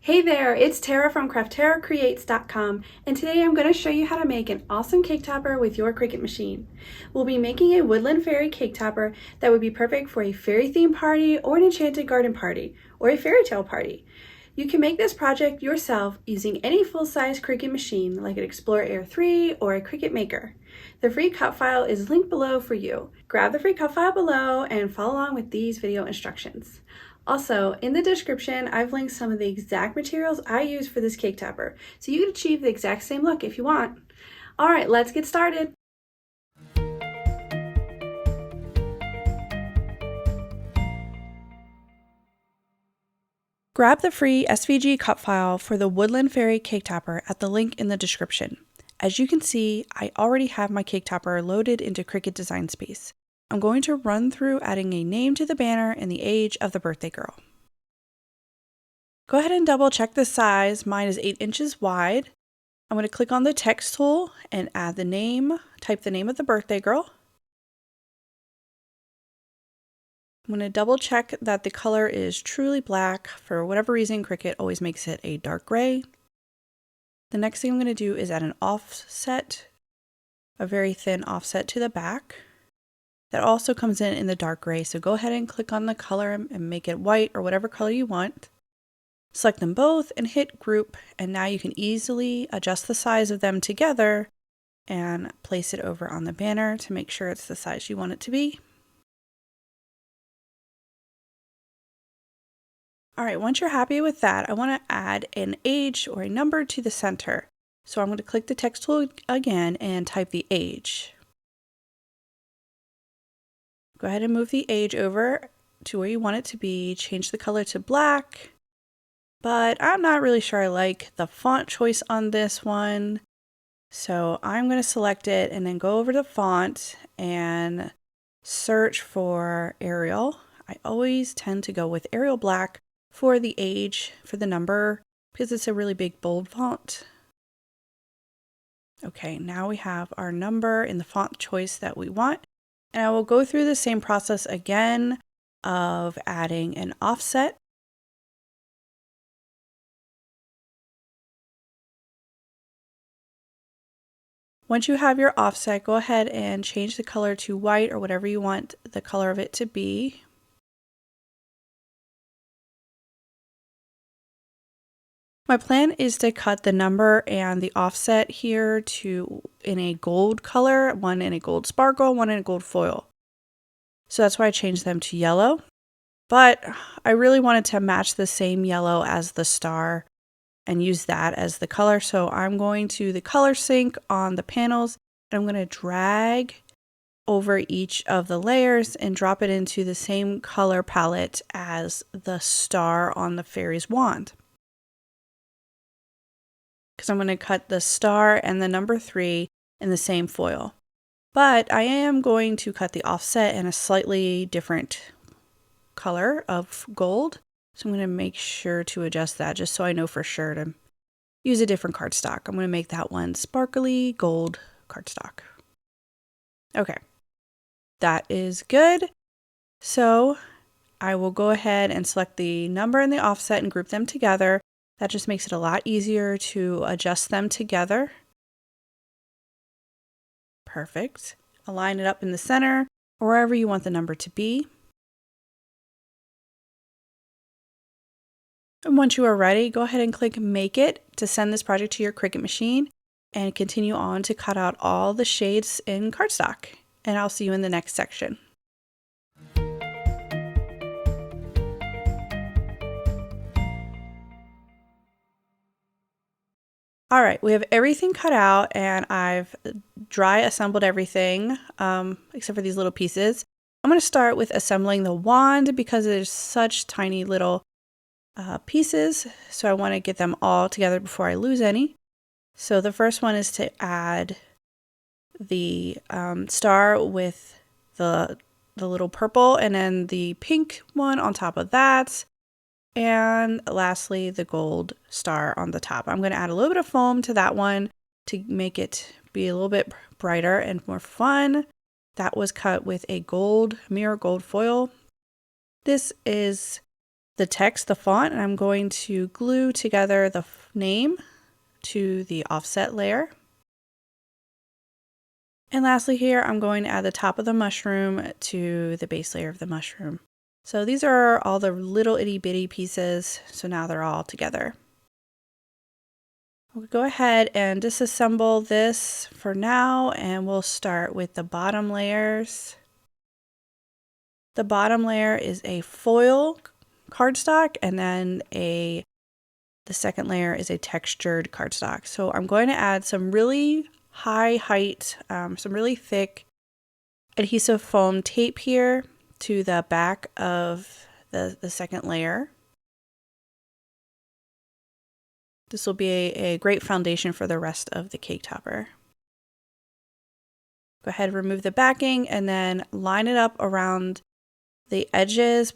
Hey there, it's Tara from CraftTaraCreates.com, and today I'm going to show you how to make an awesome cake topper with your Cricut machine. We'll be making a woodland fairy cake topper that would be perfect for a fairy themed party or an enchanted garden party or a fairy tale party. You can make this project yourself using any full-size Cricut machine like an Explorer Air 3 or a Cricut Maker. The free cut file is linked below for you. Grab the free cut file below and follow along with these video instructions. Also, in the description, I've linked some of the exact materials I use for this cake topper, so you can achieve the exact same look if you want. All right, let's get started. Grab the free SVG cut file for the Woodland Fairy cake topper at the link in the description. As you can see, I already have my cake topper loaded into Cricut Design Space. I'm going to run through adding a name to the banner and the age of the birthday girl. Go ahead and double check the size. Mine is 8 inches wide. I'm going to click on the text tool and add the name, type the name of the birthday girl. I'm going to double check that the color is truly black. For whatever reason, Cricut always makes it a dark gray. The next thing I'm going to do is add an offset, a very thin offset to the back. That also comes in the dark gray, so go ahead and click on the color and make it white or whatever color you want. Select them both and hit group, and now you can easily adjust the size of them together and place it over on the banner to make sure it's the size you want it to be. Alright, once you're happy with that, I want to add an age or a number to the center. So I'm going to click the text tool again and type the age. Go ahead and move the age over to where you want it to be, change the color to black, but I'm not really sure I like the font choice on this one. So I'm going to select it and then go over to font and search for Arial. I always tend to go with Arial Black for the age, for the number, because it's a really big bold font. Okay, now we have our number in the font choice that we want. And I will go through the same process again of adding an offset. Once you have your offset, go ahead and change the color to white or whatever you want the color of it to be. My plan is to cut the number and the offset here in a gold color, one in a gold sparkle, one in a gold foil. So that's why I changed them to yellow. But I really wanted to match the same yellow as the star and use that as the color. So I'm going to the color sync on the panels, and I'm going to drag over each of the layers and drop it into the same color palette as the star on the fairy's wand. Because I'm going to cut the star and the number 3 in the same foil. But I am going to cut the offset in a slightly different color of gold. So I'm going to make sure to adjust that just so I know for sure to use a different cardstock. I'm going to make that one sparkly gold cardstock. Okay, that is good. So I will go ahead and select the number and the offset and group them together. That just makes it a lot easier to adjust them together. Perfect. Align it up in the center or wherever you want the number to be. And once you are ready, go ahead and click Make It to send this project to your Cricut machine and continue on to cut out all the shades in cardstock. And I'll see you in the next section. All right, we have everything cut out and I've dry assembled everything except for these little pieces. I'm going to start with assembling the wand because there's such tiny little pieces, so I want to get them all together before I lose any. So the first one is to add the star with the little purple and then the pink one on top of that. And lastly, the gold star on the top. I'm going to add a little bit of foam to that one to make it be a little bit brighter and more fun. That was cut with a mirror gold foil. This is the text, the font, and I'm going to glue together the name to the offset layer. And lastly here, I'm going to add the top of the mushroom to the base layer of the mushroom. So these are all the little itty bitty pieces, so now they're all together. We'll go ahead and disassemble this for now, and we'll start with the bottom layers. The bottom layer is a foil cardstock, and then the second layer is a textured cardstock. So I'm going to add some really high height, some really thick adhesive foam tape here to the back of the second layer. This will be a great foundation for the rest of the cake topper. Go ahead and remove the backing and then line it up around the edges,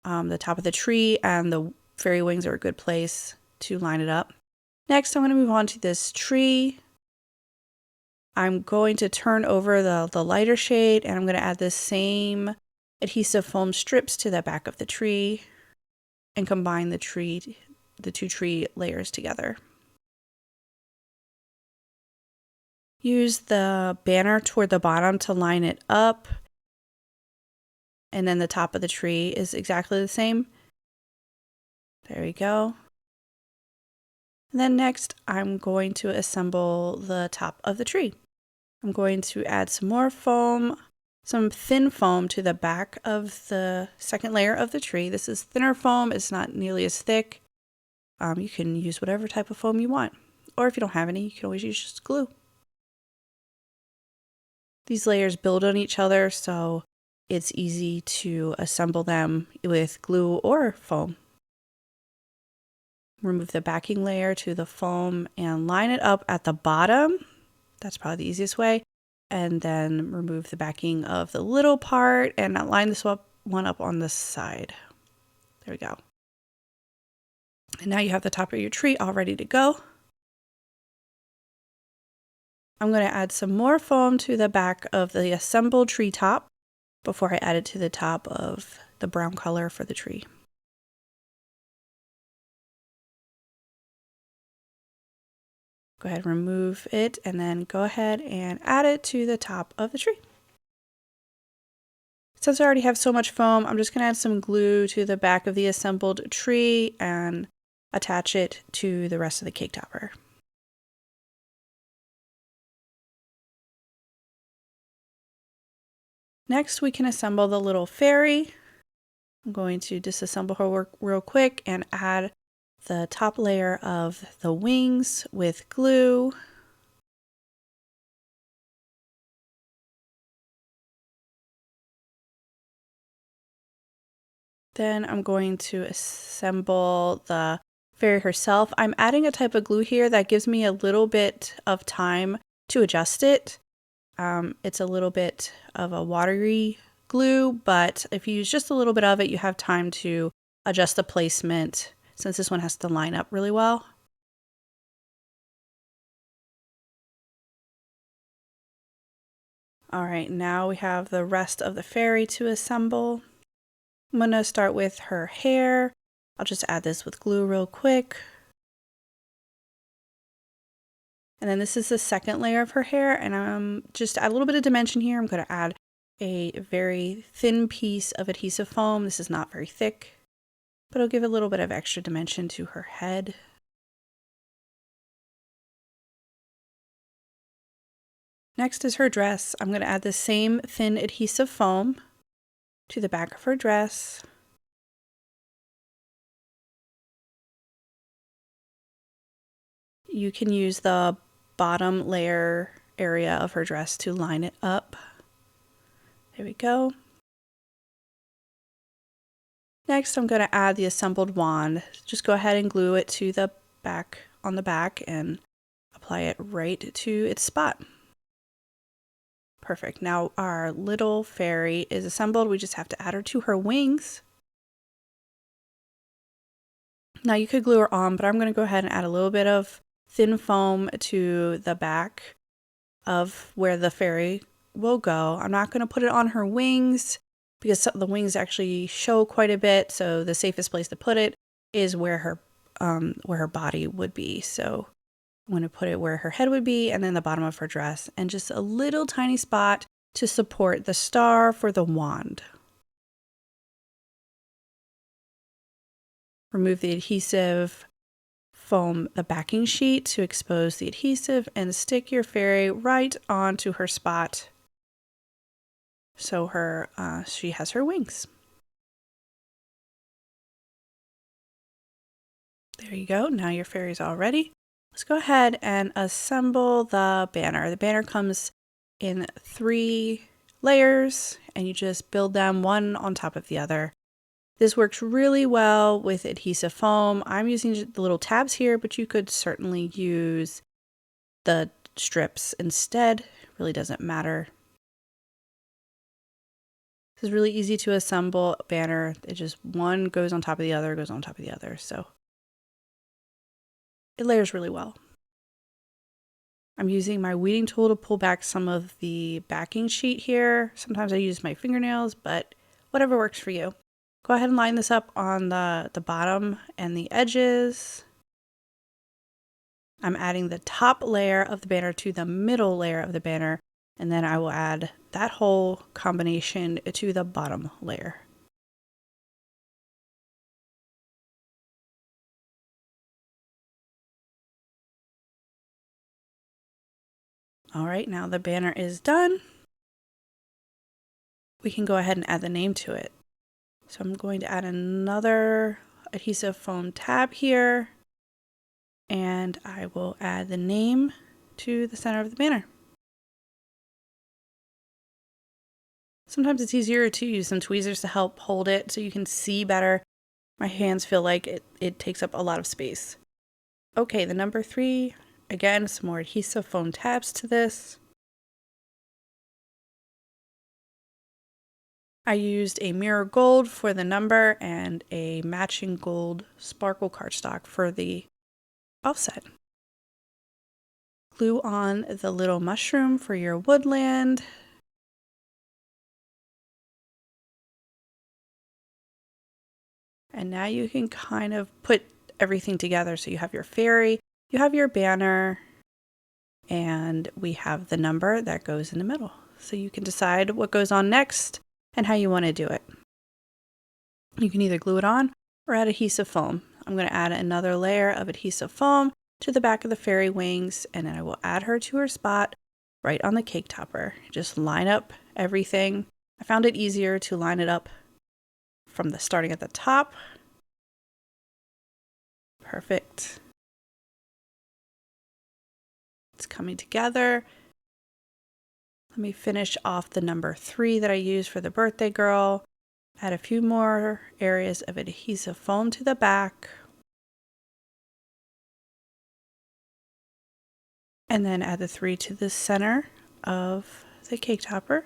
the top of the tree, and the fairy wings are a good place to line it up. Next, I'm going to move on to this tree. I'm going to turn over the lighter shade, and I'm going to add the same adhesive foam strips to the back of the tree and combine the two tree layers together. Use the banner toward the bottom to line it up, and then the top of the tree is exactly the same. There we go. And then next, I'm going to assemble the top of the tree. I'm going to add some more foam, some thin foam to the back of the second layer of the tree. This is thinner foam, it's not nearly as thick. You can use whatever type of foam you want, or if you don't have any, you can always use just glue. These layers build on each other, so it's easy to assemble them with glue or foam. Remove the backing layer to the foam and line it up at the bottom. That's probably the easiest way. And then remove the backing of the little part and line this one up on the side. There we go. And now you have the top of your tree all ready to go. I'm going to add some more foam to the back of the assembled tree top before I add it to the top of the brown color for the tree. Go ahead and remove it and then go ahead and add it to the top of the tree. Since I already have so much foam, I'm just going to add some glue to the back of the assembled tree and attach it to the rest of the cake topper. Next, we can assemble the little fairy. I'm going to disassemble her real quick and add the top layer of the wings with glue. Then I'm going to assemble the fairy herself. I'm adding a type of glue here that gives me a little bit of time to adjust it. It's a little bit of a watery glue, but if you use just a little bit of it, you have time to adjust the placement since this one has to line up really well. All right, now we have the rest of the fairy to assemble. I'm going to start with her hair. I'll just add this with glue real quick. And then this is the second layer of her hair, and I'm just add a little bit of dimension here. I'm going to add a very thin piece of adhesive foam. This is not very thick, but it'll give a little bit of extra dimension to her head. Next is her dress. I'm going to add the same thin adhesive foam to the back of her dress. You can use the bottom layer area of her dress to line it up. There we go. Next, I'm going to add the assembled wand. Just go ahead and glue it to the back on the back and apply it right to its spot. Perfect. Now our little fairy is assembled. We just have to add her to her wings. Now you could glue her on, but I'm going to go ahead and add a little bit of thin foam to the back of where the fairy will go. I'm not going to put it on her wings because the wings actually show quite a bit. So the safest place to put it is where her body would be. So I'm going to put it where her head would be, and then the bottom of her dress, and just a little tiny spot to support the star for the wand. Remove the adhesive foam, the backing sheet, to expose the adhesive, and stick your fairy right onto her spot so she has her wings. There you go. Now your fairy's all ready. Let's go ahead and assemble the banner. The banner comes in 3 layers, and you just build them one on top of the other. This works really well with adhesive foam. I'm using the little tabs here, but you could certainly use the strips instead. It really doesn't matter. This is really easy to assemble banner. It just one goes on top of the other, goes on top of the other. So it layers really well. I'm using my weeding tool to pull back some of the backing sheet here. Sometimes I use my fingernails, but whatever works for you. Go ahead and line this up on the bottom and the edges. I'm adding the top layer of the banner to the middle layer of the banner, and then I will add that whole combination to the bottom layer. All right, now the banner is done. We can go ahead and add the name to it. So I'm going to add another adhesive foam tab here, and I will add the name to the center of the banner. Sometimes it's easier to use some tweezers to help hold it so you can see better. My hands feel like it takes up a lot of space. Okay, the number 3, again, some more adhesive foam tabs to this. I used a mirror gold for the number and a matching gold sparkle cardstock for the offset. Glue on the little mushroom for your woodland. And now you can kind of put everything together. So you have your fairy, you have your banner, and we have the number that goes in the middle. So you can decide what goes on next and how you want to do it. You can either glue it on or add adhesive foam. I'm going to add another layer of adhesive foam to the back of the fairy wings, and then I will add her to her spot right on the cake topper. Just line up everything. I found it easier to line it up from the starting at the top. Perfect. It's coming together. Let me finish off the number 3 that I used for the birthday girl. Add a few more areas of adhesive foam to the back. And then add the 3 to the center of the cake topper.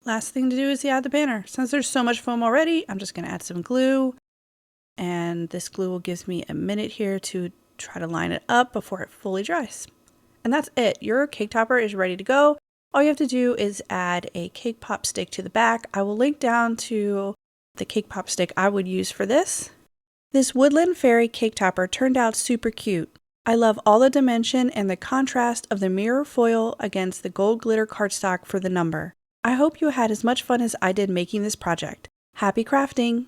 Last thing to do is add the banner. Since there's so much foam already, I'm just going to add some glue. And this glue will give me a minute here to try to line it up before it fully dries. And that's it. Your cake topper is ready to go. All you have to do is add a cake pop stick to the back. I will link down to the cake pop stick I would use for this. This woodland fairy cake topper turned out super cute. I love all the dimension and the contrast of the mirror foil against the gold glitter cardstock for the number. I hope you had as much fun as I did making this project. Happy crafting!